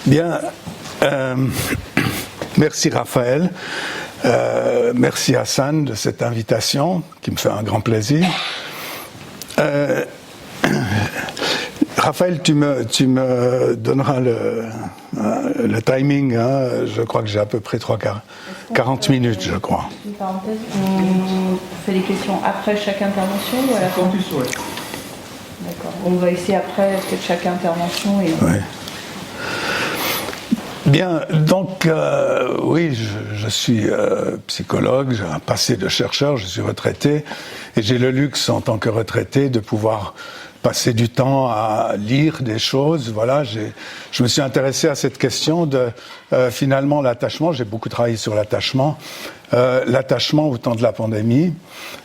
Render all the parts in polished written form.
Bien, merci Raphaël, merci Hassan de cette invitation qui me fait un grand plaisir. Raphaël, tu me donneras le timing, hein. Je crois que j'ai à peu près 40 minutes, je crois. Une parenthèse, on fait les questions après chaque intervention ou à la fin? Quand tu souhaites. D'accord. On va essayer après peut-être chaque intervention. Et... Oui. Bien, donc oui, je suis psychologue, j'ai un passé de chercheur, je suis retraité et j'ai le luxe en tant que retraité de pouvoir passer du temps à lire des choses. Voilà, je me suis intéressé à cette question de finalement l'attachement. J'ai beaucoup travaillé sur l'attachement au temps de la pandémie,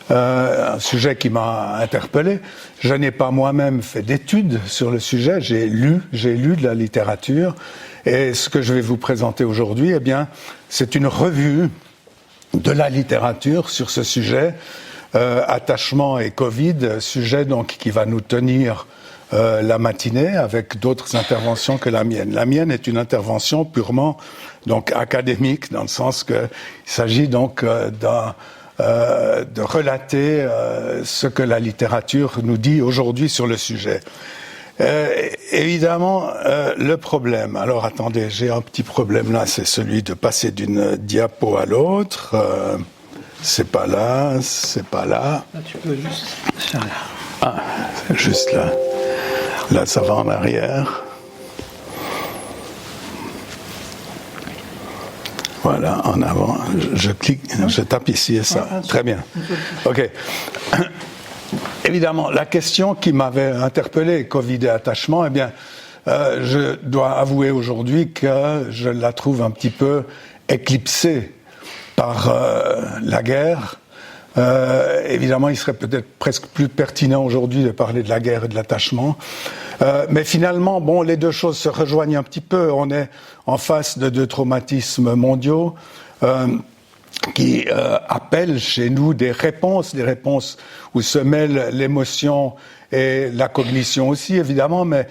un sujet qui m'a interpellé. Je n'ai pas moi-même fait d'études sur le sujet, j'ai lu de la littérature. Et ce que je vais vous présenter aujourd'hui, eh bien, c'est une revue de la littérature sur ce sujet, attachement et Covid, sujet donc qui va nous tenir la matinée avec d'autres interventions que la mienne. La mienne est une intervention purement donc académique, dans le sens qu'il s'agit donc de relater ce que la littérature nous dit aujourd'hui sur le sujet. Évidemment, le problème, alors attendez, j'ai un petit problème là, c'est celui de passer d'une diapo à l'autre. C'est pas là. Là, tu peux juste faire là. Ah, c'est juste là. Là, ça va en arrière. Voilà, en avant. Je clique, je tape ici et ça. Très bien. Ok. Évidemment, la question qui m'avait interpellé, Covid et attachement, eh bien, je dois avouer aujourd'hui que je la trouve un petit peu éclipsée par la guerre. Évidemment, il serait peut-être presque plus pertinent aujourd'hui de parler de la guerre et de l'attachement. Mais finalement, bon, les deux choses se rejoignent un petit peu. On est en face de deux traumatismes mondiaux qui appellent chez nous des réponses où se mêlent l'émotion et la cognition aussi, évidemment, mais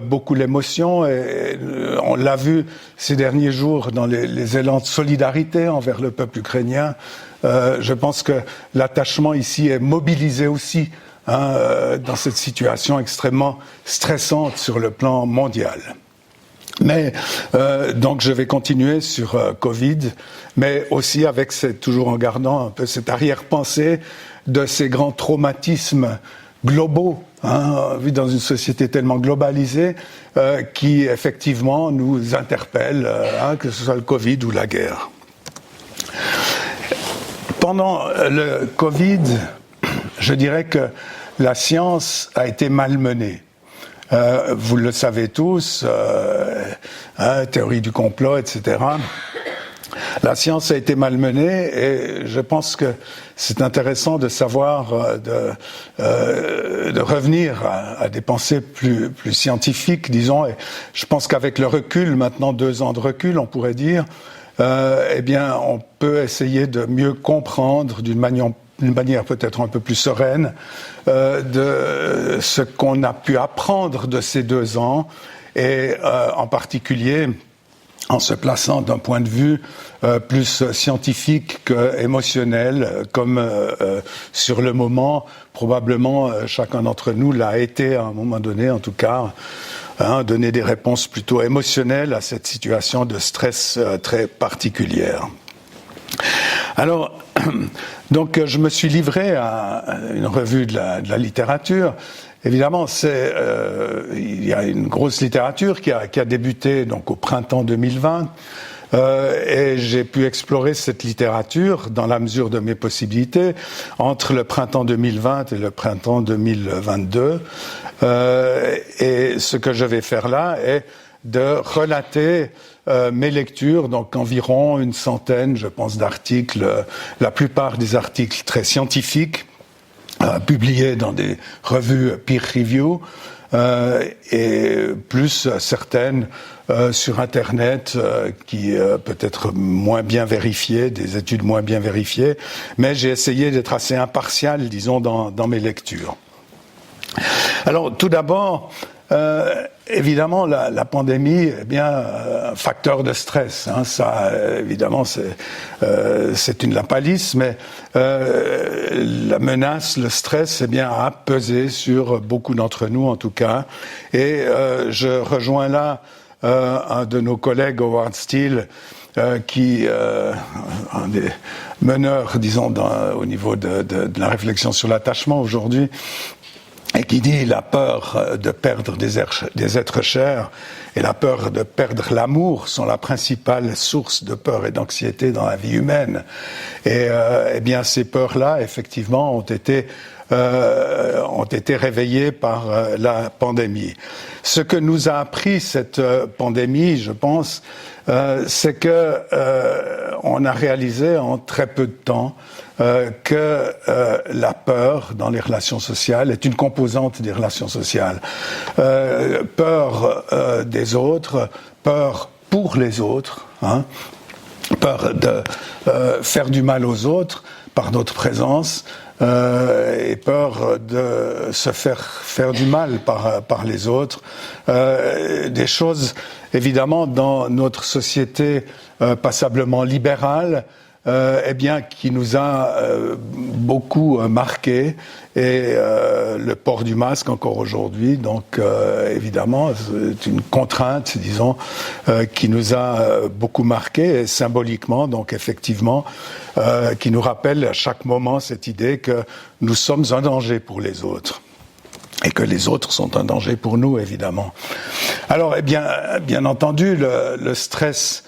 beaucoup l'émotion. Et on l'a vu ces derniers jours dans les élans de solidarité envers le peuple ukrainien. Je pense que l'attachement ici est mobilisé aussi dans cette situation extrêmement stressante sur le plan mondial. Mais donc je vais continuer sur Covid, mais aussi avec toujours en gardant un peu cette arrière-pensée de ces grands traumatismes globaux, vu dans une société tellement globalisée, qui effectivement nous interpellent, que ce soit le Covid ou la guerre. Pendant le Covid, je dirais que la science a été malmenée. Vous le savez tous, théorie du complot, etc. La science a été malmenée et je pense que c'est intéressant de savoir, de revenir à des pensées plus scientifiques, disons. Et je pense qu'avec le recul, maintenant 2 ans de recul, on pourrait dire, eh bien, on peut essayer de mieux comprendre d'une manière peut-être un peu plus sereine de ce qu'on a pu apprendre de ces 2 ans et en particulier en se plaçant d'un point de vue plus scientifique qu'émotionnel, comme sur le moment, probablement chacun d'entre nous l'a été à un moment donné, en tout cas, donner des réponses plutôt émotionnelles à cette situation de stress très particulière. Alors, donc je me suis livré à une revue de la littérature. Évidemment, il y a une grosse littérature qui a débuté donc au printemps 2020, et j'ai pu explorer cette littérature dans la mesure de mes possibilités entre le printemps 2020 et le printemps 2022. Et ce que je vais faire là est de relater mes lectures, donc environ une centaine, je pense, d'articles, la plupart des articles très scientifiques, publiés dans des revues peer review, et plus certaines sur Internet qui peut-être moins bien vérifiées, des études moins bien vérifiées, mais j'ai essayé d'être assez impartial, disons, dans mes lectures. Alors, tout d'abord, évidemment, la pandémie est bien un facteur de stress. Hein, ça, évidemment, c'est une lapalisse, mais la menace, le stress, eh bien, a pesé sur beaucoup d'entre nous, en tout cas. Et je rejoins là un de nos collègues, Howard Steele, qui un des meneurs, disons, au niveau de la réflexion sur l'attachement aujourd'hui, et qui dit la peur de perdre des êtres chers et la peur de perdre l'amour sont la principale source de peur et d'anxiété dans la vie humaine. Et eh bien ces peurs-là, effectivement, ont été réveillées par la pandémie. Ce que nous a appris cette pandémie, je pense, c'est que on a réalisé en très peu de temps que la peur dans les relations sociales est une composante des relations sociales. Peur des autres, peur pour les autres, hein, peur de faire du mal aux autres par notre présence, et peur de se faire du mal par les autres. Des choses, évidemment, dans notre société passablement libérale, eh bien, qui nous a beaucoup marqué, et le port du masque encore aujourd'hui, donc évidemment, c'est une contrainte, disons, qui nous a beaucoup marqué, et symboliquement, donc effectivement, qui nous rappelle à chaque moment cette idée que nous sommes un danger pour les autres. Et que les autres sont un danger pour nous, évidemment. Alors, eh bien entendu, le stress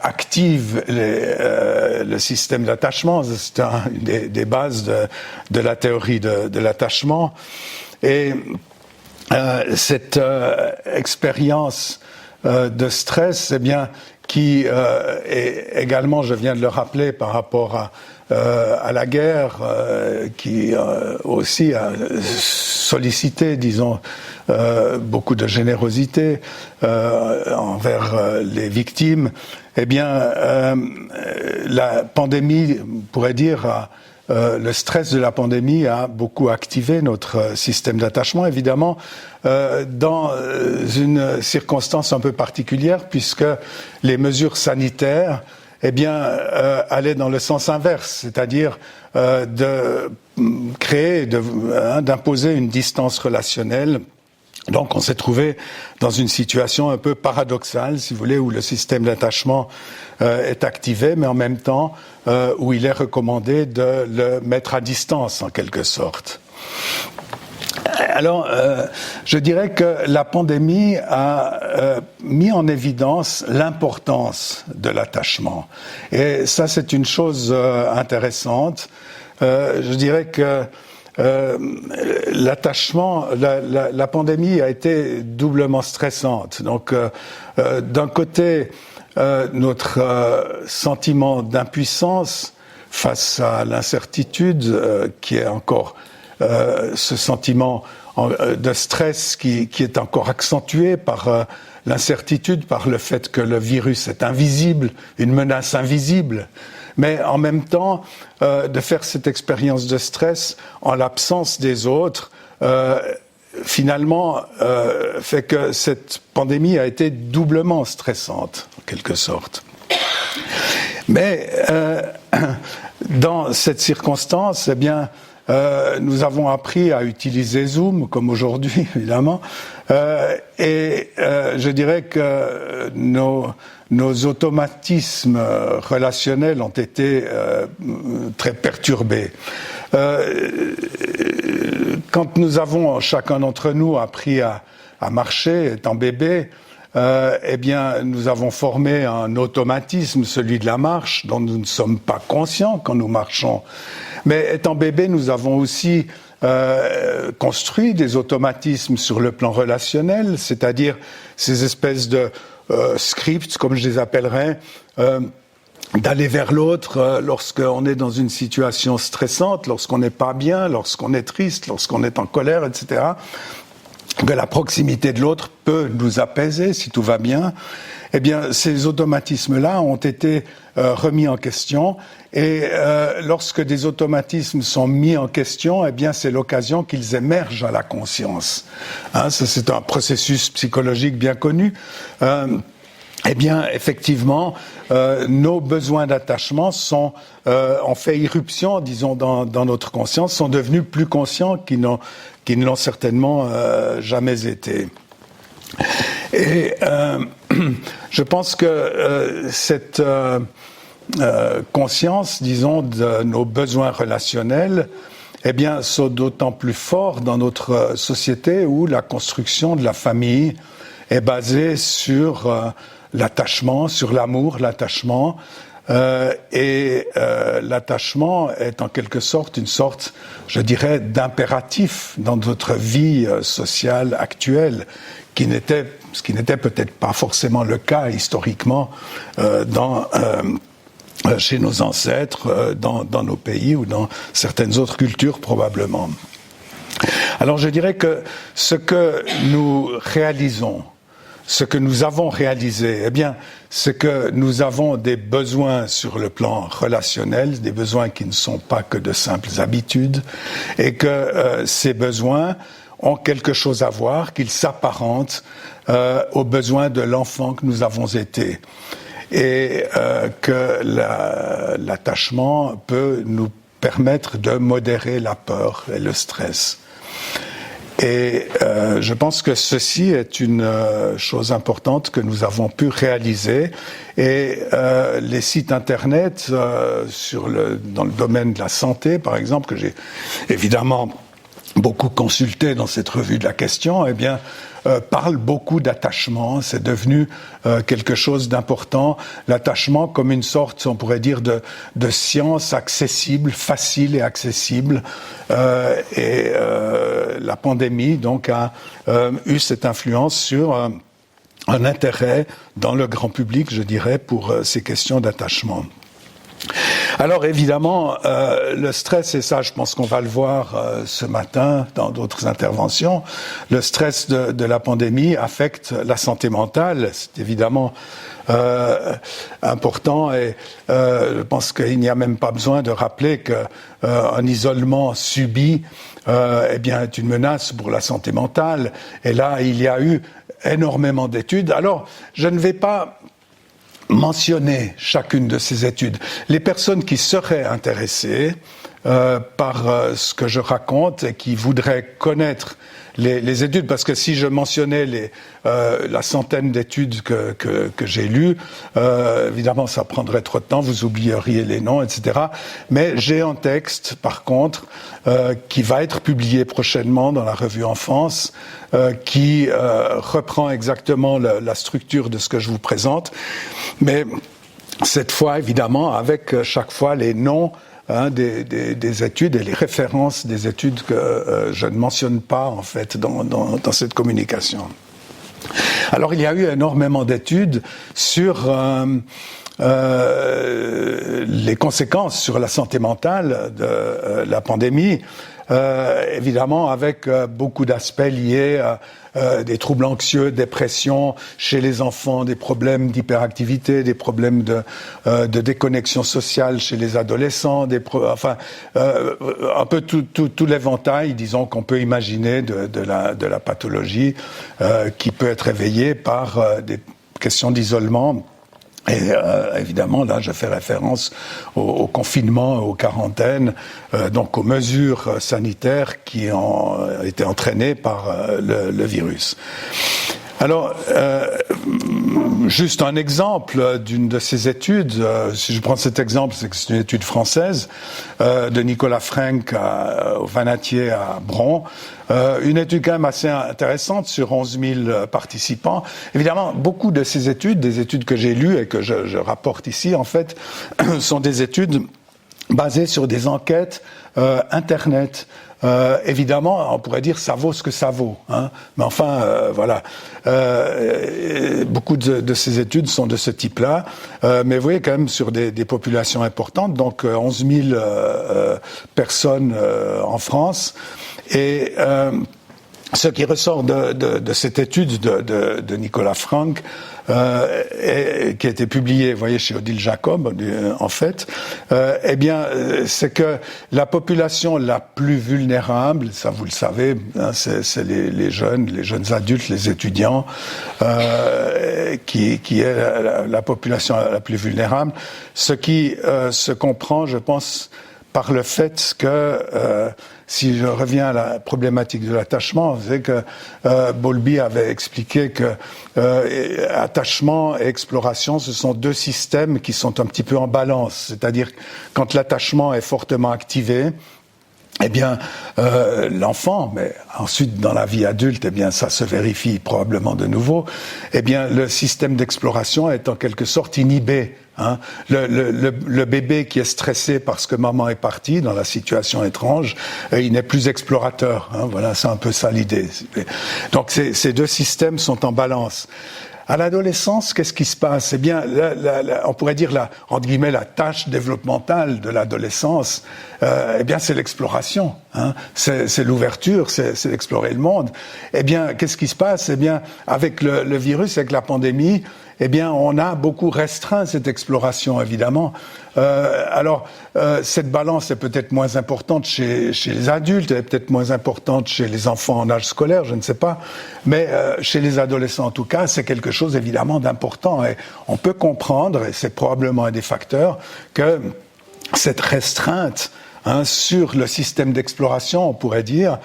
active le système d'attachement. C'est une des bases de la théorie de l'attachement. Et cette expérience de stress, eh bien, qui est également, je viens de le rappeler, par rapport à la guerre, qui aussi a sollicité, disons, beaucoup de générosité envers les victimes. Eh bien, la pandémie, on pourrait dire, le stress de la pandémie a beaucoup activé notre système d'attachement, évidemment, dans une circonstance un peu particulière, puisque les mesures sanitaires, eh bien, allaient dans le sens inverse, c'est-à-dire de créer, d'imposer une distance relationnelle. Donc, on s'est trouvé dans une situation un peu paradoxale, si vous voulez, où le système d'attachement est activé, mais en même temps, où il est recommandé de le mettre à distance, en quelque sorte. Alors, je dirais que la pandémie a mis en évidence l'importance de l'attachement. Et ça, c'est une chose intéressante. Je dirais que l'attachement, la pandémie a été doublement stressante. Donc, d'un côté, notre sentiment d'impuissance face à l'incertitude, qui est encore ce sentiment de stress qui est encore accentué par l'incertitude, par le fait que le virus est invisible, une menace invisible. Mais en même temps, de faire cette expérience de stress en l'absence des autres, finalement, fait que cette pandémie a été doublement stressante, en quelque sorte. Mais dans cette circonstance, eh bien, nous avons appris à utiliser Zoom, comme aujourd'hui, évidemment, et je dirais que nos automatismes relationnels ont été très perturbés. Quand nous avons, chacun d'entre nous, appris à marcher, étant bébé, eh bien, nous avons formé un automatisme, celui de la marche, dont nous ne sommes pas conscients quand nous marchons. Mais étant bébé, nous avons aussi construit des automatismes sur le plan relationnel, c'est-à-dire ces espèces de scripts, comme je les appellerais, d'aller vers l'autre lorsqu'on est dans une situation stressante, lorsqu'on n'est pas bien, lorsqu'on est triste, lorsqu'on est en colère, etc. que la proximité de l'autre peut nous apaiser si tout va bien, eh bien, ces automatismes-là ont été remis en question. Et lorsque des automatismes sont mis en question, eh bien, c'est l'occasion qu'ils émergent à la conscience. Hein, ça, c'est un processus psychologique bien connu. Eh bien, effectivement, nos besoins d'attachement ont fait irruption, disons, dans notre conscience, sont devenus plus conscients qu'ils ne l'ont certainement jamais été. Et je pense que cette conscience, disons, de nos besoins relationnels, eh bien, sont d'autant plus forts dans notre société où la construction de la famille est basée sur l'attachement, sur l'amour, l'attachement. L'attachement est en quelque sorte une sorte, je dirais, d'impératif dans notre vie sociale actuelle, ce qui n'était peut-être pas forcément le cas historiquement chez nos ancêtres, dans nos pays ou dans certaines autres cultures probablement. Alors je dirais que ce que nous réalisons, ce que nous avons réalisé, eh bien, c'est que nous avons des besoins sur le plan relationnel, des besoins qui ne sont pas que de simples habitudes, et que ces besoins ont quelque chose à voir, qu'ils s'apparentent aux besoins de l'enfant que nous avons été. Et que l'attachement peut nous permettre de modérer la peur et le stress. Et je pense que ceci est une chose importante que nous avons pu réaliser. Et les sites internet dans le domaine de la santé, par exemple, que j'ai évidemment beaucoup consulté dans cette revue de la question, eh bien, parle beaucoup d'attachement. C'est devenu quelque chose d'important. L'attachement comme une sorte, on pourrait dire, de science accessible, facile et accessible. La pandémie, donc, a eu cette influence sur un intérêt dans le grand public, je dirais, pour ces questions d'attachement. Alors évidemment, le stress, et ça je pense qu'on va le voir ce matin dans d'autres interventions, le stress de la pandémie affecte la santé mentale. C'est évidemment important et je pense qu'il n'y a même pas besoin de rappeler qu'un isolement subi eh bien, est une menace pour la santé mentale. Et là, il y a eu énormément d'études. Alors, je ne vais pas mentionner chacune de ces études. Les personnes qui seraient intéressées par ce que je raconte et qui voudraient connaître les études, parce que si je mentionnais la centaine d'études que j'ai lues, évidemment ça prendrait trop de temps, vous oublieriez les noms, etc. Mais j'ai un texte, par contre, qui va être publié prochainement dans la revue Enfance, qui reprend exactement la structure de ce que je vous présente, mais cette fois, évidemment, avec chaque fois les noms des études et les références des études que je ne mentionne pas en fait dans cette communication. Alors il y a eu énormément d'études sur les conséquences sur la santé mentale de la pandémie, évidemment avec beaucoup d'aspects liés à des troubles anxieux, dépression chez les enfants, des problèmes d'hyperactivité, des problèmes de déconnexion sociale chez les adolescents, un peu tout l'éventail, disons, qu'on peut imaginer de la pathologie qui peut être éveillée par des questions d'isolement. Et évidemment, là, je fais référence au confinement, aux quarantaines, donc aux mesures sanitaires qui ont été entraînées par le virus. Alors, juste un exemple d'une de ces études, si je prends cet exemple, c'est que c'est une étude française de Nicolas Frenk au Vanatier à Bron, une étude quand même assez intéressante sur 11 000 participants. Évidemment, beaucoup de ces études, des études que j'ai lues et que je rapporte ici, en fait, sont des études basées sur des enquêtes Internet. Évidemment, on pourrait dire ça vaut ce que ça vaut, hein. Mais enfin, voilà. Beaucoup de ces études sont de ce type-là, mais vous voyez quand même sur des populations importantes, donc 11 000 personnes en France, et ce qui ressort de cette étude de Nicolas Frank, qui a été publiée, vous voyez, chez Odile Jacob, en fait, eh bien, c'est que la population la plus vulnérable, ça vous le savez, hein, c'est les jeunes adultes, les étudiants, qui est la population la plus vulnérable, ce qui se comprend, je pense, par le fait que, si je reviens à la problématique de l'attachement, c'est que Bowlby avait expliqué que attachement et exploration, ce sont deux systèmes qui sont un petit peu en balance. C'est-à-dire quand l'attachement est fortement activé, eh bien, l'enfant, mais ensuite dans la vie adulte, eh bien, ça se vérifie probablement de nouveau. Eh bien, le système d'exploration est en quelque sorte inhibé. Hein. Le bébé qui est stressé parce que maman est partie dans la situation étrange, il n'est plus explorateur. Hein. Voilà, c'est un peu ça l'idée. Donc, ces deux systèmes sont en balance. À l'adolescence, qu'est-ce qui se passe? Eh bien, on pourrait dire entre guillemets, la tâche développementale de l'adolescence, eh bien, c'est l'exploration. Hein. C'est l'ouverture, c'est d'explorer le monde. Eh bien, qu'est-ce qui se passe? Eh bien, avec le virus, avec la pandémie, eh bien, on a beaucoup restreint cette exploration, évidemment. Alors, cette balance est peut-être moins importante chez les adultes, elle est peut-être moins importante chez les enfants en âge scolaire, je ne sais pas. Mais chez les adolescents, en tout cas, c'est quelque chose, évidemment, d'important. Et on peut comprendre, et c'est probablement un des facteurs, que cette restreinte sur le système d'exploration, on pourrait dire,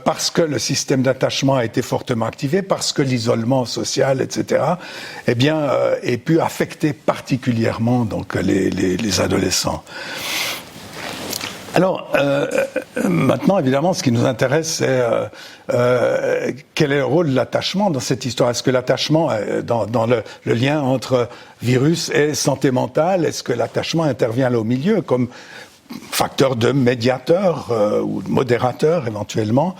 parce que le système d'attachement a été fortement activé, parce que l'isolement social, etc., eh bien, ait pu affecter particulièrement donc les adolescents. Alors, maintenant, évidemment, ce qui nous intéresse, c'est quel est le rôle de l'attachement dans cette histoire? Est-ce que l'attachement, dans le lien entre virus et santé mentale, est-ce que l'attachement intervient là au milieu comme facteur de médiateur ou de modérateur éventuellement?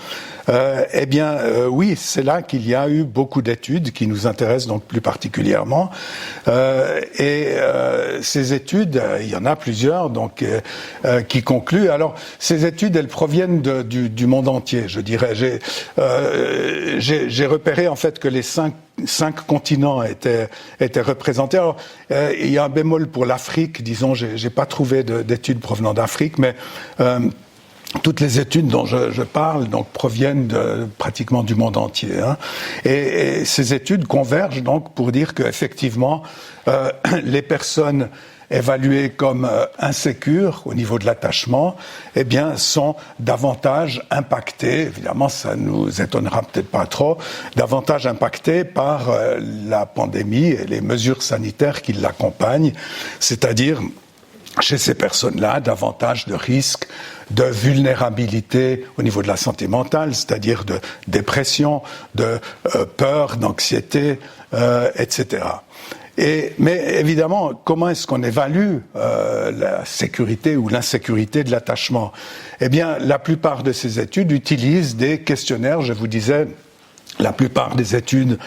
Eh bien, oui, c'est là qu'il y a eu beaucoup d'études qui nous intéressent donc plus particulièrement. Et ces études, il y en a plusieurs donc qui concluent. Alors, ces études, elles proviennent du monde entier, je dirais. J'ai repéré en fait que les cinq continents étaient représentés. Alors, il y a un bémol pour l'Afrique, disons, j'ai pas trouvé d'études provenant d'Afrique, mais toutes les études dont je parle donc proviennent pratiquement du monde entier. Hein. Et ces études convergent donc pour dire qu'effectivement, les personnes évaluées comme insécures au niveau de l'attachement, eh bien, sont davantage impactées, évidemment, ça nous étonnera peut-être pas trop, davantage impactées par la pandémie et les mesures sanitaires qui l'accompagnent, c'est-à-dire, chez ces personnes-là, davantage de risques de vulnérabilité au niveau de la santé mentale, c'est-à-dire de dépression, de peur, d'anxiété, etc. Mais évidemment, comment est-ce qu'on évalue la sécurité ou l'insécurité de l'attachement? Eh bien, la plupart de ces études utilisent des questionnaires, je vous disais. La plupart des études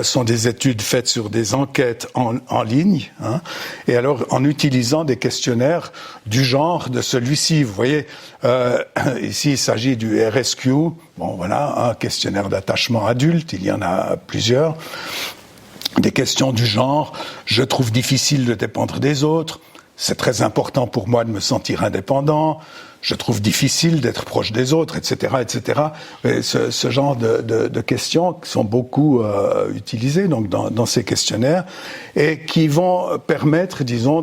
sont des études faites sur des enquêtes en ligne, hein, et alors en utilisant des questionnaires du genre de celui-ci. Vous voyez, ici il s'agit du RSQ, bon voilà, un questionnaire d'attachement adulte, il y en a plusieurs. Des questions du genre « je trouve difficile de dépendre des autres »,« c'est très important pour moi de me sentir indépendant », je trouve difficile d'être proche des autres, etc., etc. Et ce genre de questions qui sont beaucoup utilisées donc dans ces questionnaires et qui vont permettre, disons,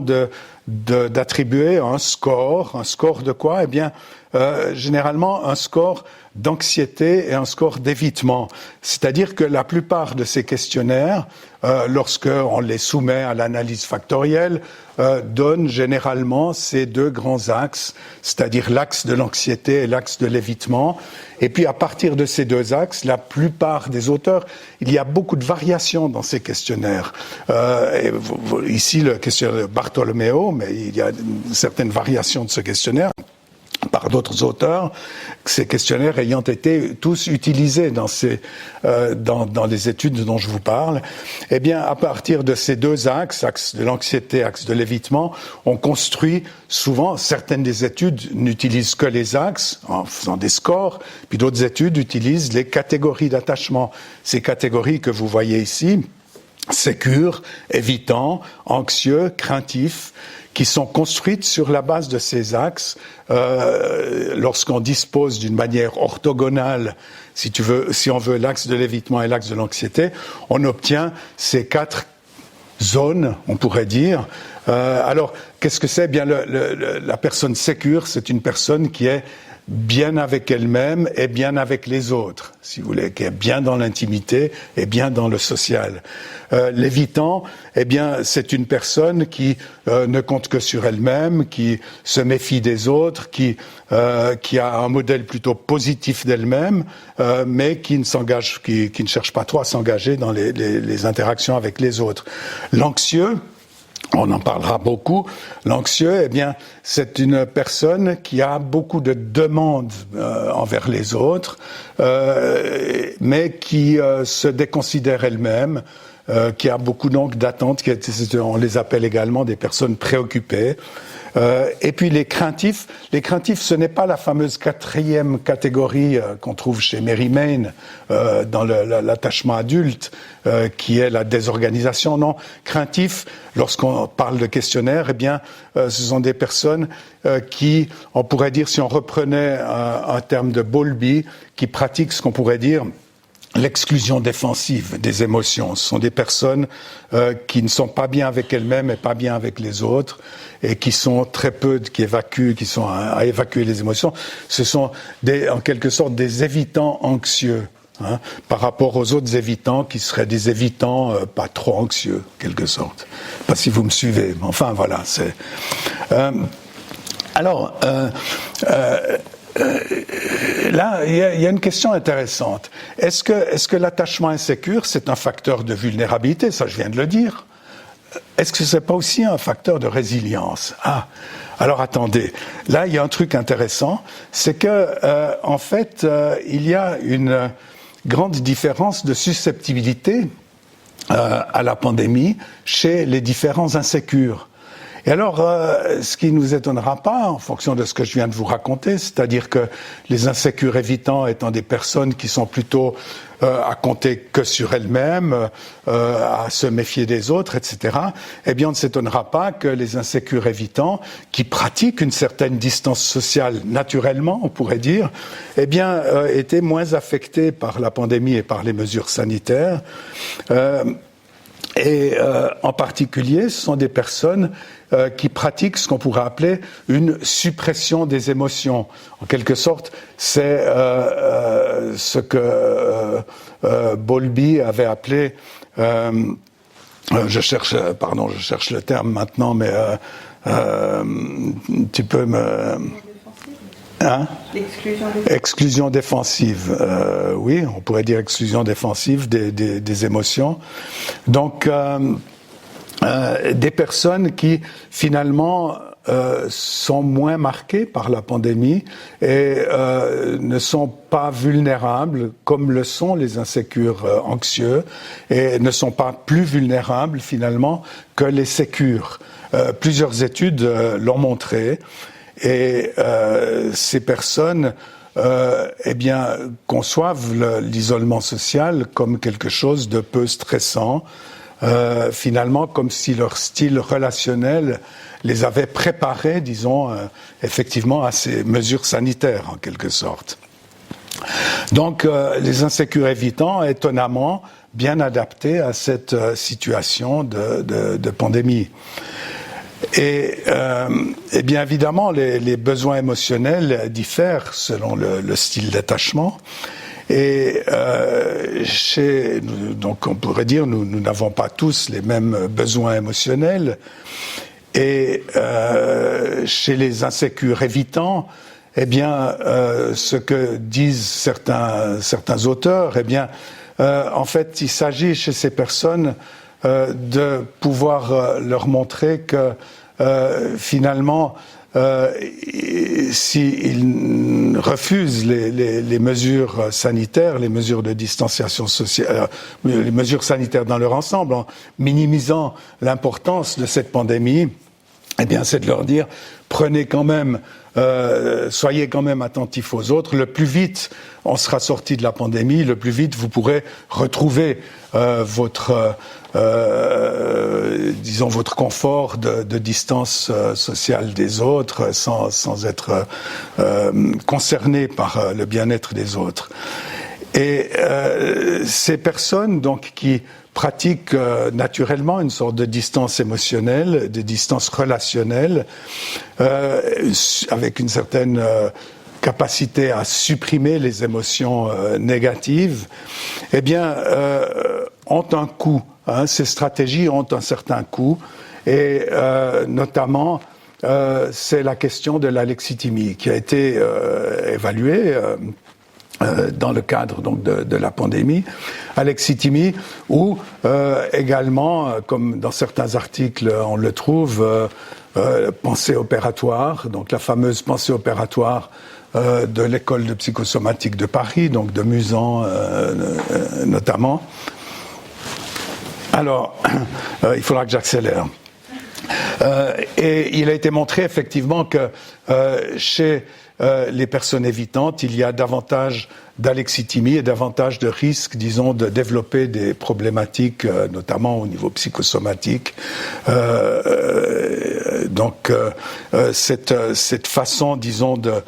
d'attribuer un score. Un score de quoi? Eh bien, généralement un score d'anxiété et un score d'évitement. C'est-à-dire que la plupart de ces questionnaires, lorsqu'on les soumet à l'analyse factorielle, donnent généralement ces deux grands axes, c'est-à-dire l'axe de l'anxiété et l'axe de l'évitement. Et puis à partir de ces deux axes, la plupart des auteurs, il y a beaucoup de variations dans ces questionnaires. Ici, le questionnaire de Bartolomeo, mais il y a certaines variations de ce questionnaire. Par par d'autres auteurs, ces questionnaires ayant été tous utilisés dans les études dont je vous parle. Eh bien, à partir de ces deux axes, axe de l'anxiété, axe de l'évitement, on construit souvent, certaines des études n'utilisent que les axes en faisant des scores, puis d'autres études utilisent les catégories d'attachement. Ces catégories que vous voyez ici, sécure, évitant, anxieux, craintif, qui sont construites sur la base de ces axes. Lorsqu'on dispose d'une manière orthogonale, si on veut l'axe de l'évitement et l'axe de l'anxiété, on obtient ces 4 zones, on pourrait dire. Alors, qu'est-ce que c'est ? Bien, la personne sécure, c'est une personne qui est bien avec elle-même et bien avec les autres, si vous voulez, qui est bien dans l'intimité et bien dans le social. L'évitant, eh bien, c'est une personne qui ne compte que sur elle-même, qui se méfie des autres, qui a un modèle plutôt positif d'elle-même, mais qui ne cherche pas trop à s'engager dans les interactions avec les autres. L'anxieux, on en parlera beaucoup. L'anxieux, eh bien, c'est une personne qui a beaucoup de demandes envers les autres, mais qui se déconsidère elle-même, qui a beaucoup donc d'attentes. On les appelle également des personnes préoccupées. Et puis les craintifs, ce n'est pas la fameuse 4e catégorie qu'on trouve chez Mary Main dans l'attachement adulte, qui est la désorganisation. Non, craintifs, lorsqu'on parle de questionnaire, eh bien, ce sont des personnes qui, on pourrait dire, si on reprenait un terme de Bowlby, qui pratiquent ce qu'on pourrait dire l'exclusion défensive des émotions. Ce sont des personnes qui ne sont pas bien avec elles-mêmes et pas bien avec les autres, et qui sont très peu, qui sont à évacuer les émotions. Ce sont en quelque sorte des évitants anxieux, hein, par rapport aux autres évitants qui seraient des évitants pas trop anxieux, en quelque sorte. Pas si vous me suivez, mais enfin voilà. Là, il y a une question intéressante. Est-ce que l'attachement insécure, c'est un facteur de vulnérabilité ? Ça, je viens de le dire. Est-ce que c'est pas aussi un facteur de résilience ? Alors attendez. Là, il y a un truc intéressant, c'est que en fait, il y a une grande différence de susceptibilité à la pandémie chez les différents insécures. Et alors, ce qui ne nous étonnera pas, en fonction de ce que je viens de vous raconter, c'est-à-dire que les insécures évitants étant des personnes qui sont plutôt à compter que sur elles-mêmes, à se méfier des autres, etc., eh bien, on ne s'étonnera pas que les insécures évitants, qui pratiquent une certaine distance sociale naturellement, on pourrait dire, eh bien, étaient moins affectés par la pandémie et par les mesures sanitaires. En particulier, ce sont des personnes qui pratiquent ce qu'on pourrait appeler une suppression des émotions. En quelque sorte, c'est ce que Bowlby avait appelé, je cherche le terme maintenant, mais tu peux me... Hein? Exclusion défensive. Oui, on pourrait dire exclusion défensive des émotions. Donc, des personnes qui, finalement, sont moins marquées par la pandémie et ne sont pas vulnérables, comme le sont les insécures anxieux, et ne sont pas plus vulnérables, finalement, que les sécures. Plusieurs études l'ont montré. Et ces personnes, eh bien, conçoivent l'isolement social comme quelque chose de peu stressant, finalement, comme si leur style relationnel les avait préparés, disons, effectivement, à ces mesures sanitaires, en quelque sorte. Donc, les insécures évitants, étonnamment, bien adaptés à cette situation de pandémie. Et bien évidemment, les besoins émotionnels diffèrent selon le style d'attachement. Et donc on pourrait dire, nous n'avons pas tous les mêmes besoins émotionnels. Et chez les insécures évitants, eh bien, ce que disent certains auteurs, eh bien, en fait, il s'agit chez ces personnes de pouvoir leur montrer que finalement s'il refuse les mesures sanitaires, les mesures de distanciation sociale, les mesures sanitaires dans leur ensemble, en minimisant l'importance de cette pandémie, eh bien, c'est de leur dire, prenez quand même, soyez quand même attentifs aux autres. Le plus vite on sera sorti de la pandémie, le plus vite vous pourrez retrouver votre confort de distance sociale des autres, sans être concerné par le bien-être des autres. Et ces personnes donc qui pratiquent naturellement une sorte de distance émotionnelle, de distance relationnelle, avec une certaine capacité à supprimer les émotions négatives, eh bien, ont un coût. Ces stratégies ont un certain coût, et notamment, c'est la question de l'alexithymie qui a été évaluée dans le cadre donc de la pandémie, alexithymie, où également, comme dans certains articles on le trouve, pensée opératoire, donc la fameuse pensée opératoire de l'école de psychosomatique de Paris, donc de Musan notamment. Alors, il faudra que j'accélère. Et il a été montré effectivement que chez les personnes évitantes, il y a davantage d'alexithymie et davantage de risques, disons, de développer des problématiques, notamment au niveau psychosomatique. Donc, cette façon, disons, de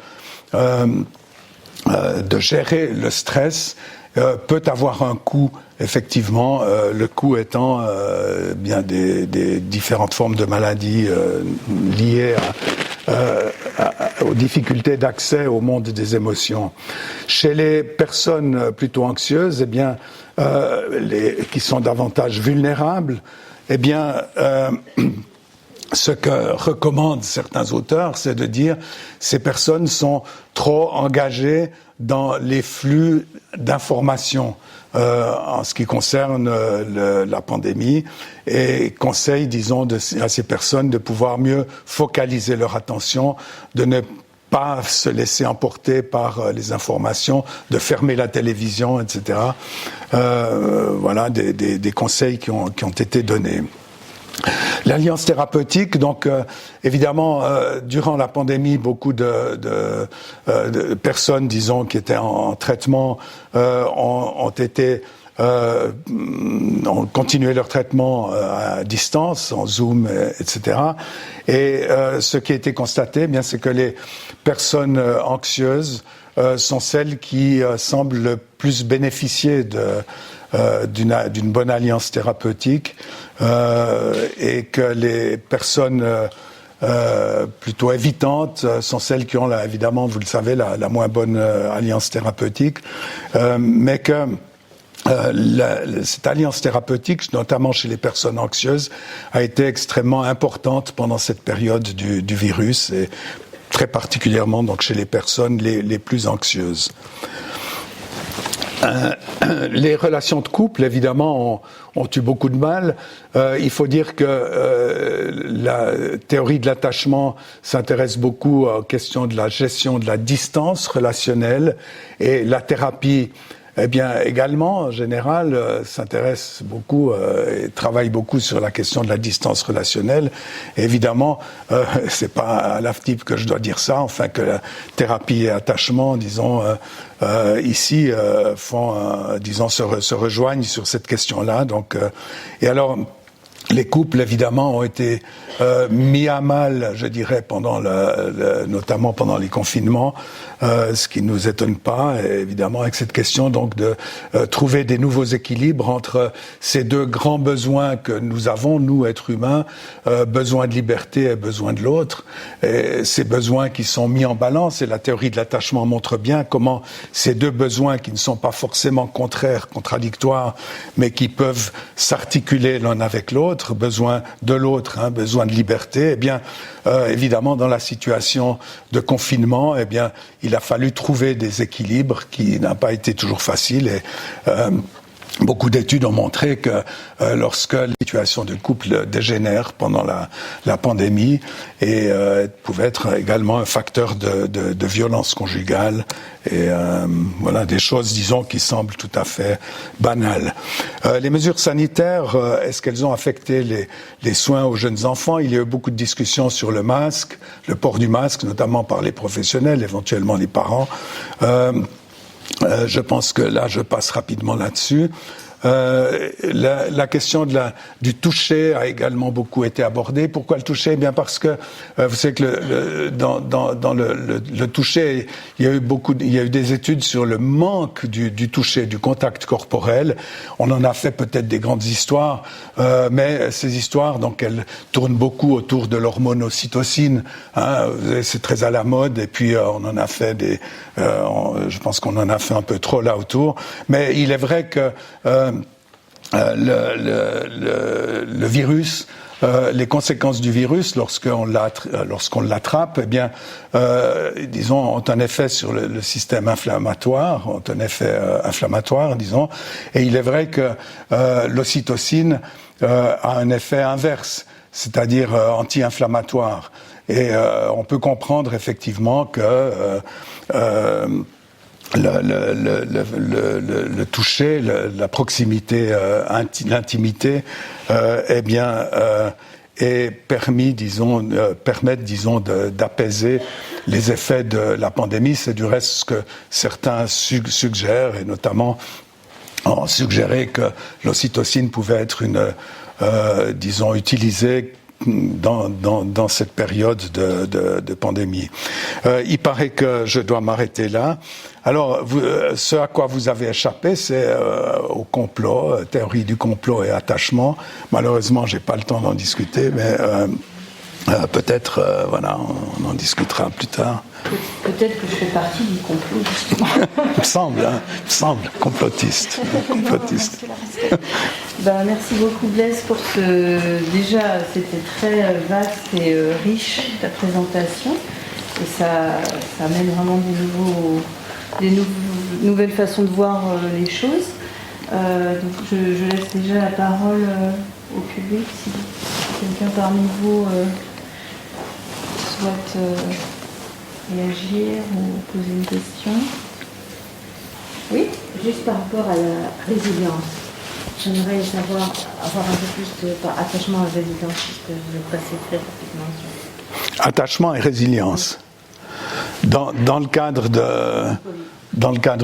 gérer le stress peut avoir un coût, effectivement, le coût étant bien des différentes formes de maladies liées aux difficultés d'accès au monde des émotions. Chez les personnes plutôt anxieuses, eh bien, qui sont davantage vulnérables, eh bien, ce que recommandent certains auteurs, c'est de dire ces personnes sont trop engagées dans les flux d'informations en ce qui concerne la pandémie, et conseille, disons, à ces personnes de pouvoir mieux focaliser leur attention, de ne pas se laisser emporter par les informations, de fermer la télévision, etc. Voilà des conseils qui ont été donnés. L'alliance thérapeutique, donc évidemment, durant la pandémie, beaucoup de personnes, disons, qui étaient en traitement ont continué leur traitement à distance, en Zoom, etc. Et ce qui a été constaté, eh bien, c'est que les personnes anxieuses sont celles qui semblent le plus bénéficier d'une bonne alliance thérapeutique, et que les personnes plutôt évitantes sont celles qui ont, évidemment, vous le savez, la moins bonne alliance thérapeutique, mais que cette alliance thérapeutique, notamment chez les personnes anxieuses, a été extrêmement importante pendant cette période du virus, et très particulièrement donc chez les personnes les plus anxieuses. Les relations de couple, évidemment, ont eu beaucoup de mal. Il faut dire que la théorie de l'attachement s'intéresse beaucoup aux questions de la gestion de la distance relationnelle, et la thérapie, eh bien, également, en général, s'intéresse beaucoup et travaille beaucoup sur la question de la distance relationnelle. Et évidemment, c'est pas à l'AFTIP que je dois dire ça, enfin que la thérapie et attachement, disons, ici, disons, se rejoignent sur cette question-là. Donc, et alors, les couples, évidemment, ont été mis à mal, je dirais, notamment pendant les confinements, ce qui ne nous étonne pas, évidemment, avec cette question donc de trouver des nouveaux équilibres entre ces deux grands besoins que nous avons, nous, êtres humains, besoin de liberté et besoin de l'autre, et ces besoins qui sont mis en balance, et la théorie de l'attachement montre bien comment ces deux besoins qui ne sont pas forcément contradictoires, mais qui peuvent s'articuler l'un avec l'autre, besoin de l'autre, besoin de liberté, eh bien, évidemment, dans la situation de confinement, eh bien, il a fallu trouver des équilibres qui n'ont pas été toujours faciles, et Beaucoup d'études ont montré que lorsque la situation de couple dégénère pendant la pandémie, et pouvait être également un facteur de violence conjugale, et voilà des choses, disons, qui semblent tout à fait banales. Les mesures sanitaires, est-ce qu'elles ont affecté les soins aux jeunes enfants? Il y a eu beaucoup de discussions sur le masque, le port du masque, notamment par les professionnels, éventuellement les parents. Je pense que là, je passe rapidement là-dessus. La question du toucher a également beaucoup été abordée. Pourquoi le toucher? Eh bien parce que vous savez que dans le toucher, il y a eu des études sur le manque du toucher, du contact corporel. On en a fait peut-être des grandes histoires, mais ces histoires, donc elles tournent beaucoup autour de l'hormone ocytocine. Hein, c'est très à la mode, et puis on en a fait je pense qu'on en a fait un peu trop là autour. Mais il est vrai que le virus, les conséquences du virus lorsqu'on l'attrape, eh bien, disons, ont un effet sur le système inflammatoire, disons. Et il est vrai que l'ocytocine a un effet inverse, c'est-à-dire anti-inflammatoire. Et on peut comprendre effectivement que le toucher, la proximité, l'intimité, eh bien, permettent, disons, d'apaiser les effets de la pandémie. C'est du reste ce que certains suggèrent, et notamment ont suggéré que l'ocytocine pouvait être disons, utilisée dans cette période de pandémie. Il paraît que je dois m'arrêter là. Alors, ce à quoi vous avez échappé, c'est au complot, théorie du complot et attachement. Malheureusement, j'ai pas le temps d'en discuter, mais peut-être, voilà, on en discutera plus tard. Peut-être que je fais partie du complot, justement. Il me semble, complotiste. Merci beaucoup, Blaise, pour déjà, c'était très vaste et riche, ta présentation. Et ça amène vraiment des nouvelles façons de voir les choses. Donc je laisse déjà la parole au public, si quelqu'un parmi vous souhaite réagir ou poser une question. Oui? Juste par rapport à la résilience, j'aimerais avoir un peu plus d'attachement à la résilience, puisque vous êtes passé très rapidement sur... Attachement et résilience. Dans le cadre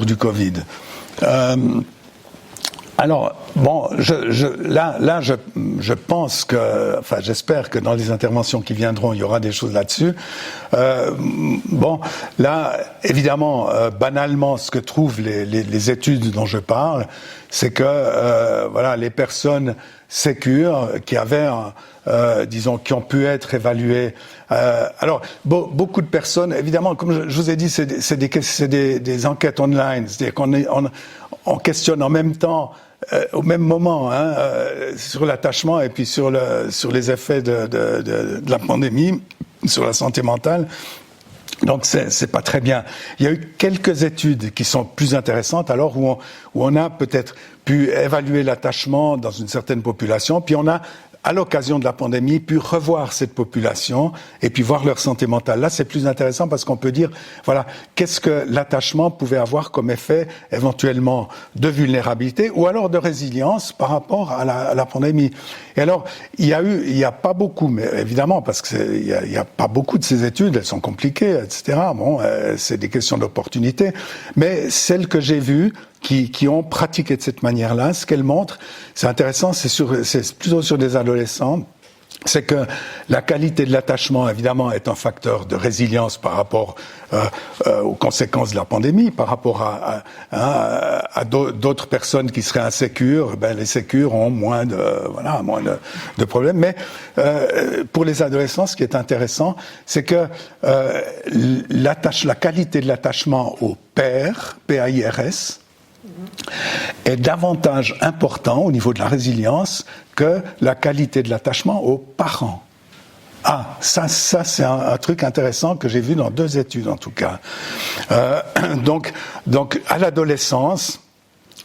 du Covid. Alors, bon, je pense que, enfin, j'espère que dans les interventions qui viendront, il y aura des choses là-dessus. Bon, là, évidemment, banalement, ce que trouvent les études dont je parle, c'est que, voilà, les personnes sécures qui avaient, disons, qui ont pu être évaluées. Alors, beaucoup de personnes, évidemment, comme je vous ai dit, c'est des enquêtes online, c'est-à-dire qu'on questionne en même temps, au même moment, sur l'attachement et puis sur les effets de la pandémie, sur la santé mentale. Donc c'est pas très bien. Il y a eu quelques études qui sont plus intéressantes, alors où on a peut-être pu évaluer l'attachement dans une certaine population, puis on a, à l'occasion de la pandémie, pu revoir cette population et puis voir leur santé mentale. Là, c'est plus intéressant parce qu'on peut dire, voilà, qu'est-ce que l'attachement pouvait avoir comme effet éventuellement de vulnérabilité ou alors de résilience par rapport à la pandémie. Et alors, il y a pas beaucoup, mais évidemment, parce que il y a pas beaucoup de ces études, elles sont compliquées, etc. Bon, c'est des questions d'opportunité, mais celles que j'ai vues, qui ont pratiqué de cette manière-là, ce qu'elles montrent, c'est intéressant, c'est plutôt sur des adolescents, c'est que la qualité de l'attachement, évidemment, est un facteur de résilience par rapport aux conséquences de la pandémie, par rapport à d'autres personnes qui seraient insécures. Ben, les sécures ont moins de problèmes. Mais pour les adolescents, ce qui est intéressant, c'est que la qualité de l'attachement au père, PAIRS, est davantage important au niveau de la résilience que la qualité de l'attachement aux parents. Ah, ça c'est un truc intéressant que j'ai vu dans 2 études en tout cas. Donc à l'adolescence,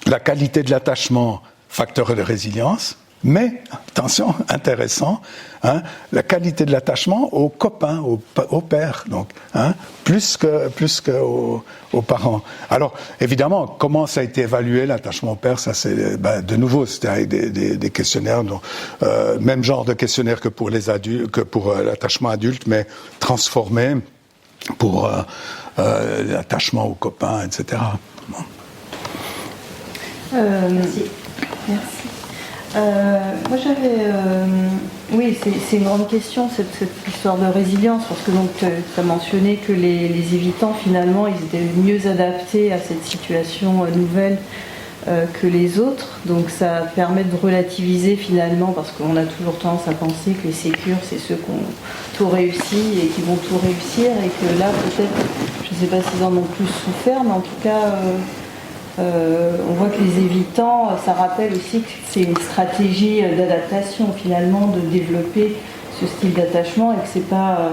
la qualité de l'attachement, facteur de résilience, mais, attention, intéressant, hein, la qualité de l'attachement aux copains, aux pères, donc, hein, plus que aux parents. Alors, évidemment, comment ça a été évalué, l'attachement aux pères, ça c'est, de nouveau, c'était avec des questionnaires, donc, même genre de questionnaire que pour les adultes, que pour l'attachement adulte, mais transformé pour l'attachement aux copains, etc. Bon. Merci. Moi j'avais, oui, c'est une grande question cette histoire de résilience, parce que donc tu as mentionné que les évitants finalement ils étaient mieux adaptés à cette situation nouvelle que les autres, donc ça permet de relativiser finalement, parce qu'on a toujours tendance à penser que les sécures c'est ceux qui ont tout réussi et qui vont tout réussir, et que là peut-être, je ne sais pas s'ils en ont plus souffert, mais en tout cas on voit que les évitants, ça rappelle aussi que c'est une stratégie d'adaptation finalement, de développer ce style d'attachement, et que c'est pas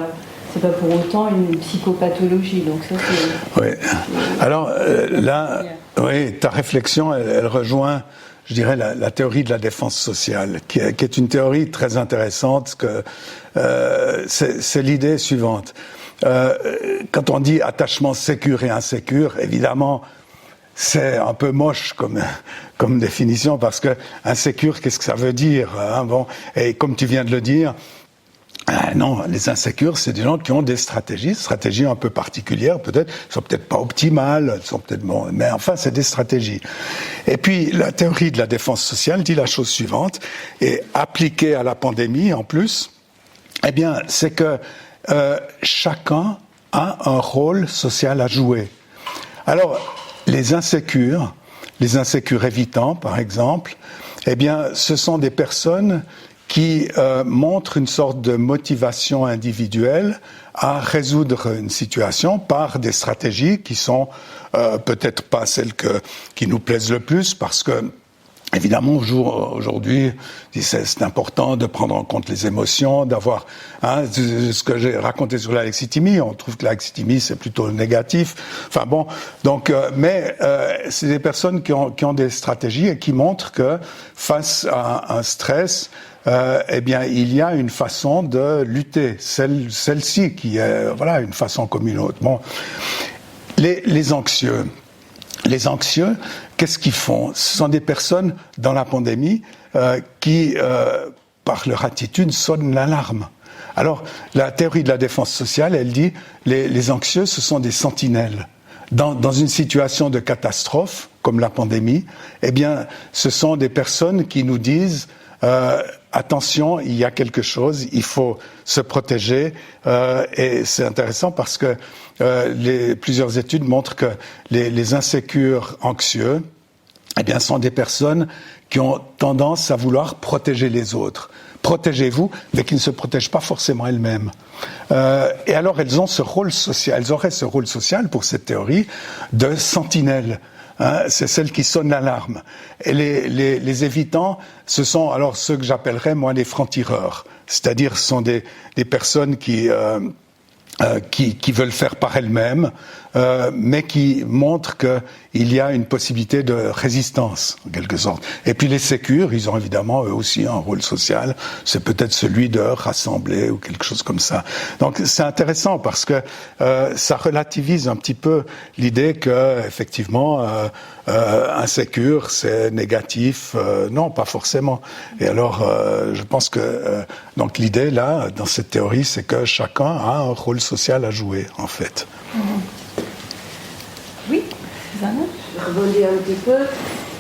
pour autant une psychopathologie. Donc ça c'est. Oui. Alors là, oui, ta réflexion, elle rejoint, je dirais, la théorie de la défense sociale, qui est une théorie très intéressante. Que c'est l'idée suivante. Quand on dit attachement sécure et insécure, évidemment. C'est un peu moche comme définition, parce que insécure, qu'est-ce que ça veut dire, hein, bon, et comme tu viens de le dire, non, les insécures, c'est des gens qui ont des stratégies un peu particulières, peut-être, sont peut-être pas optimales, sont peut-être bon, mais enfin, c'est des stratégies. Et puis, la théorie de la défense sociale dit la chose suivante, et appliquée à la pandémie en plus, eh bien, c'est que chacun a un rôle social à jouer. Alors, les insécures évitants, par exemple, eh bien, ce sont des personnes qui montrent une sorte de motivation individuelle à résoudre une situation par des stratégies qui sont peut-être pas celles qui nous plaisent le plus, parce que évidemment, aujourd'hui, c'est important de prendre en compte les émotions, d'avoir, hein, ce que j'ai raconté sur l'alexithymie, on trouve que l'alexithymie c'est plutôt négatif. Enfin bon, donc, mais c'est des personnes qui ont des stratégies et qui montrent que face à un stress, eh bien, il y a une façon de lutter, celle-ci qui est, voilà, une façon comme une autre. Bon, les anxieux. Les anxieux, qu'est-ce qu'ils font? Ce sont des personnes, dans la pandémie, qui, par leur attitude, sonnent l'alarme. Alors, la théorie de la défense sociale, elle dit, les anxieux, ce sont des sentinelles. Dans une situation de catastrophe, comme la pandémie, eh bien, ce sont des personnes qui nous disent, attention, il y a quelque chose, il faut se protéger, et c'est intéressant parce que plusieurs études montrent que les insécures anxieux, eh bien, sont des personnes qui ont tendance à vouloir protéger les autres. Protégez-vous, mais qui ne se protègent pas forcément elles-mêmes. Et alors, elles ont ce rôle social, elles auraient ce rôle social, pour cette théorie, de sentinelle. Hein, c'est celles qui sonnent l'alarme. Et les évitants, ce sont alors ceux que j'appellerais, moi, les francs-tireurs. C'est-à-dire, ce sont des personnes qui veulent faire par elles-mêmes, mais qui montrent qu'il y a une possibilité de résistance, en quelque sorte. Et puis les sécures, ils ont évidemment eux aussi un rôle social, c'est peut-être celui de rassembler ou quelque chose comme ça. Donc c'est intéressant parce que ça relativise un petit peu l'idée que, effectivement, insécure, c'est négatif. Non, pas forcément. Et alors, je pense que donc l'idée là, dans cette théorie, c'est que chacun a un rôle social à jouer, en fait. Oui, Susanna? Je rebondis un petit peu,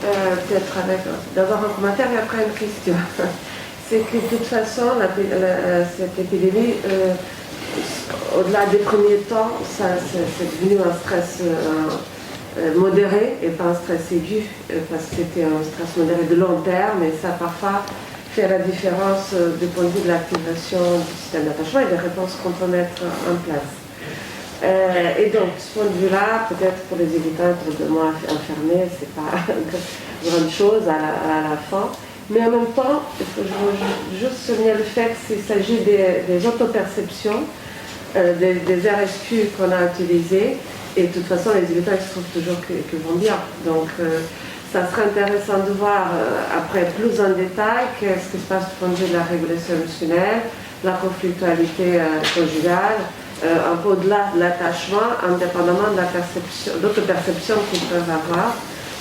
peut-être avec d'abord un commentaire et après une question. C'est que de toute façon, cette épidémie, au-delà des premiers temps, c'est devenu un stress modéré et pas un stress aigu, parce que c'était un stress modéré de long terme, et ça parfois fait la différence du point de vue de l'activation du système d'attachement et des réponses qu'on peut mettre en place. Et donc, de ce point de vue-là, peut-être pour les évitants, autour de moi enfermés, c'est pas une grande chose à la fin. Mais en même temps, il faut juste souligner le fait qu'il s'agit des autoperceptions, des RSQ qu'on a utilisés. Et de toute façon, les évitants, ils se trouvent toujours qu'ils vont bien. Donc, ça serait intéressant de voir après plus en détail qu'est-ce qui se passe du point de vue de la régulation émotionnelle, la conflictualité conjugale, un peu au-delà de l'attachement, indépendamment de la perception, d'autres perceptions qu'ils peuvent avoir.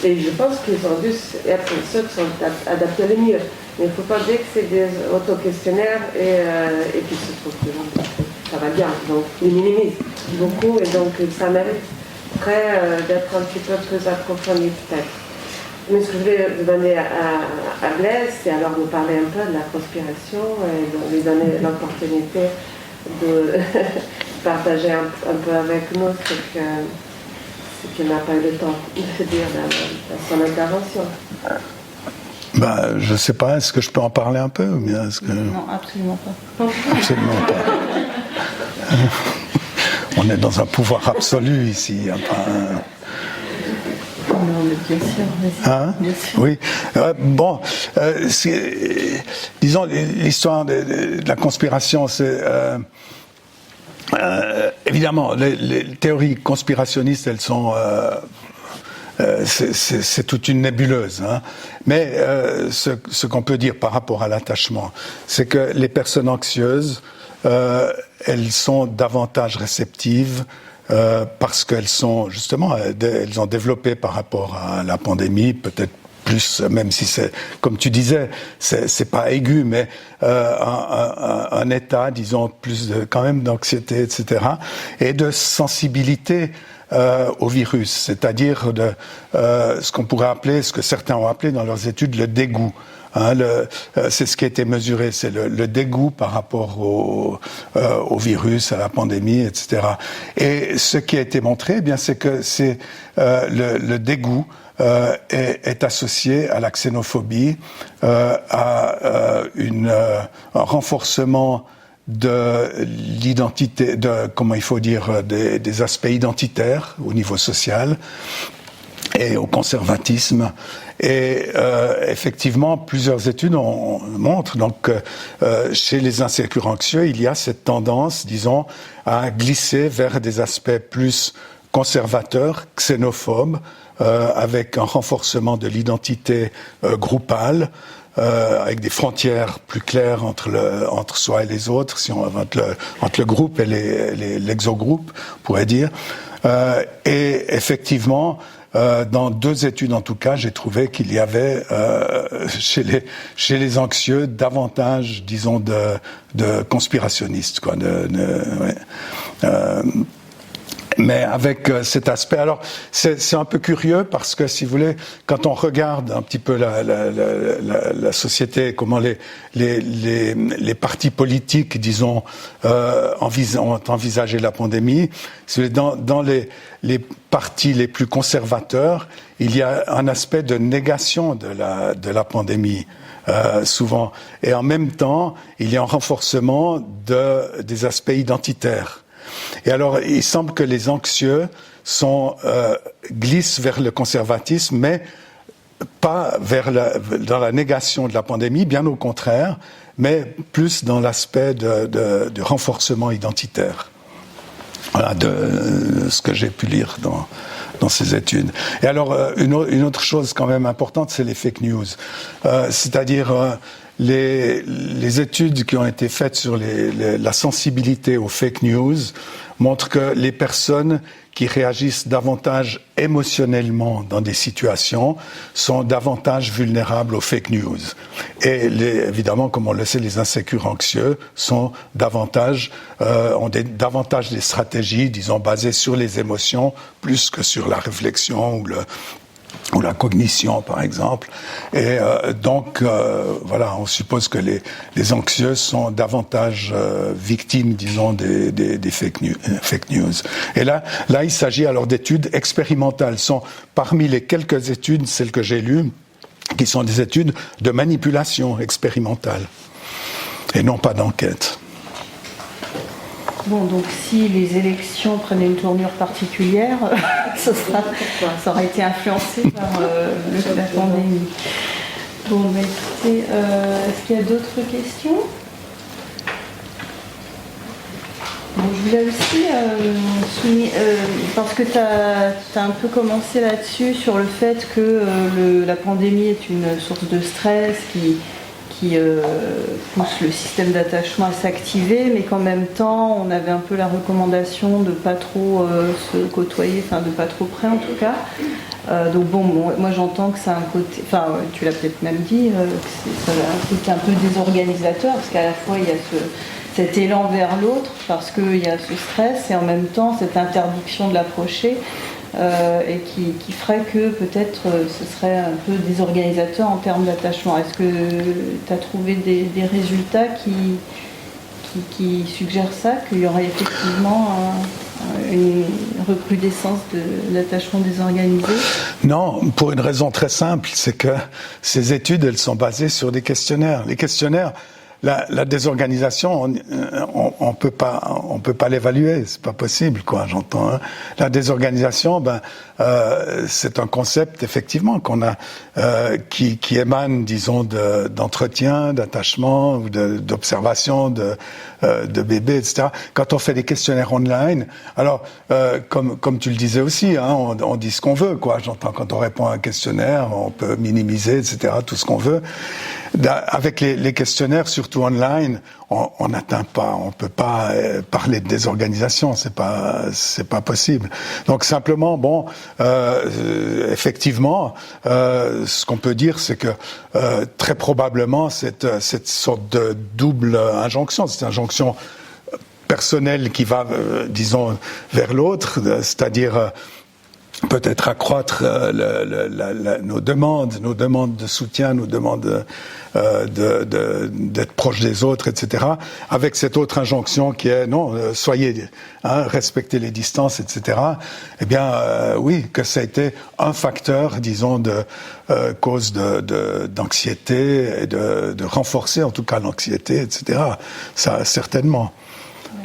Et je pense qu'ils ont dû être ceux qui sont adaptés le mieux. Mais il ne faut pas dire que c'est des auto-questionnaires et puis se trouve que ça va bien. Donc ils minimisent beaucoup et donc ça mériterait d'être un petit peu plus approfondi peut-être. Mais ce que je voulais demander à Blaise, c'est alors nous parler un peu de la conspiration et de lui donner l'opportunité de partager un peu avec nous ce qu'il n'a pas eu le temps de dire dans son intervention. Je ne sais pas, est-ce que je peux en parler un peu ou bien est-ce que... Non, absolument pas. Absolument pas. On est dans un pouvoir absolu ici. Non, mais bien sûr, Hein? bien sûr. Oui. Disons, l'histoire de la conspiration, c'est... évidemment, les théories conspirationnistes, elles sont... c'est toute une nébuleuse. Hein. Mais ce qu'on peut dire par rapport à l'attachement, c'est que les personnes anxieuses, elles sont davantage réceptives parce qu'elles sont justement, elles ont développé par rapport à la pandémie, peut-être plus, même si c'est, comme tu disais, c'est pas aigu, mais un état, disons, plus quand même d'anxiété, etc., et de sensibilité au virus, c'est-à-dire de ce qu'on pourrait appeler, ce que certains ont appelé dans leurs études, le dégoût. Hein, c'est ce qui a été mesuré, c'est le dégoût par rapport au virus, à la pandémie, etc. Et ce qui a été montré, eh bien, c'est que c'est le dégoût est associé à la xénophobie, à un renforcement de l'identité, comment il faut dire, des aspects identitaires au niveau social et au conservatisme. Et effectivement, plusieurs études montrent donc chez les insécures anxieux, il y a cette tendance, disons, à glisser vers des aspects plus conservateurs, xénophobes, avec un renforcement de l'identité groupale, avec des frontières plus claires entre soi et les autres, entre le groupe et l'exogroupe, on pourrait dire. Et effectivement, dans 2 études en tout cas, j'ai trouvé qu'il y avait chez les anxieux davantage, disons, de conspirationnistes, quoi. Mais avec cet aspect, alors c'est un peu curieux parce que si vous voulez, quand on regarde un petit peu la société, comment les partis politiques, disons, ont envisagé la pandémie, dans les partis les plus conservateurs, il y a un aspect de négation de la pandémie. Souvent, et en même temps, il y a un renforcement des aspects identitaires. Et alors, il semble que les anxieux glissent vers le conservatisme, mais pas dans la négation de la pandémie, bien au contraire, mais plus dans l'aspect de renforcement identitaire. Voilà, de ce que j'ai pu lire dans ces études. Et alors, une autre chose quand même importante, c'est les fake news. C'est-à-dire... Les études qui ont été faites sur la sensibilité aux fake news montrent que les personnes qui réagissent davantage émotionnellement dans des situations sont davantage vulnérables aux fake news. Et évidemment, comme on le sait, les insécures anxieux ont davantage des stratégies, disons, basées sur les émotions plus que sur la réflexion ou la cognition, par exemple. Et donc, voilà, on suppose que les anxieux sont davantage victimes, disons, des fake news. Et là, il s'agit alors d'études expérimentales. Sont parmi les quelques études, celles que j'ai lues, qui sont des études de manipulation expérimentale, et non pas d'enquête. Bon, donc si les élections prenaient une tournure particulière, ça aurait été influencé par la pandémie. Bon, bah écoutez, est-ce qu'il y a d'autres questions ? Bon, je voulais aussi souligner, parce que tu as un peu commencé là-dessus, sur le fait que la pandémie est une source de stress qui pousse le système d'attachement à s'activer, mais qu'en même temps, on avait un peu la recommandation de pas trop se côtoyer, enfin de pas trop près en tout cas. Donc bon, moi j'entends que ça a un côté, enfin tu l'as peut-être même dit, que ça a un côté un peu désorganisateur, parce qu'à la fois il y a cet élan vers l'autre, parce qu'il y a ce stress, et en même temps cette interdiction de l'approcher, et qui ferait que peut-être ce serait un peu désorganisateur en termes d'attachement. Est-ce que tu as trouvé des résultats qui suggèrent ça, qu'il y aurait effectivement une recrudescence de l'attachement désorganisé? Non, pour une raison très simple, c'est que ces études, elles sont basées sur des questionnaires. Les questionnaires, la désorganisation, on peut pas l'évaluer, c'est pas possible, quoi. J'entends. Hein. La désorganisation, c'est un concept effectivement qu'on a, qui émane, disons, d'entretien, d'attachement ou d'observation de bébés, etc. Quand on fait des questionnaires online, alors comme tu le disais aussi, hein, on dit ce qu'on veut, quoi. J'entends, quand on répond à un questionnaire, on peut minimiser, etc. Tout ce qu'on veut. Avec les questionnaires, surtout online, on n'atteint pas, on peut pas parler de désorganisation, c'est pas possible. Donc simplement, effectivement, ce qu'on peut dire, c'est que très probablement cette sorte de double injonction, cette injonction personnelle qui va, disons, vers l'autre, c'est-à-dire peut-être accroître nos demandes de soutien, nos demandes d'être proche des autres, etc. Avec cette autre injonction qui est non, soyez, respectez les distances, etc. Eh bien, oui, que ça a été un facteur, disons, de cause d'anxiété et de renforcer en tout cas l'anxiété, etc. Ça, certainement.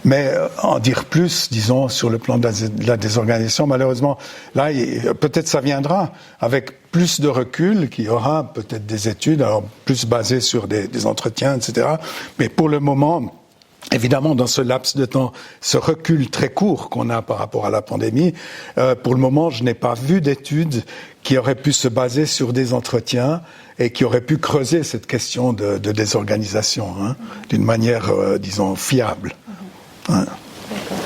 Mais en dire plus, disons, sur le plan de la désorganisation, malheureusement, là, peut-être ça viendra avec plus de recul, qu'il y aura peut-être des études, alors plus basées sur des entretiens, etc. Mais pour le moment, évidemment, dans ce laps de temps, ce recul très court qu'on a par rapport à la pandémie, pour le moment, je n'ai pas vu d'études qui auraient pu se baser sur des entretiens et qui auraient pu creuser cette question de désorganisation, d'une manière, disons, fiable. Ouais. D'accord.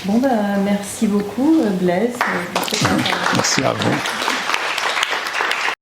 Bon, merci beaucoup, Blaise. Merci à vous.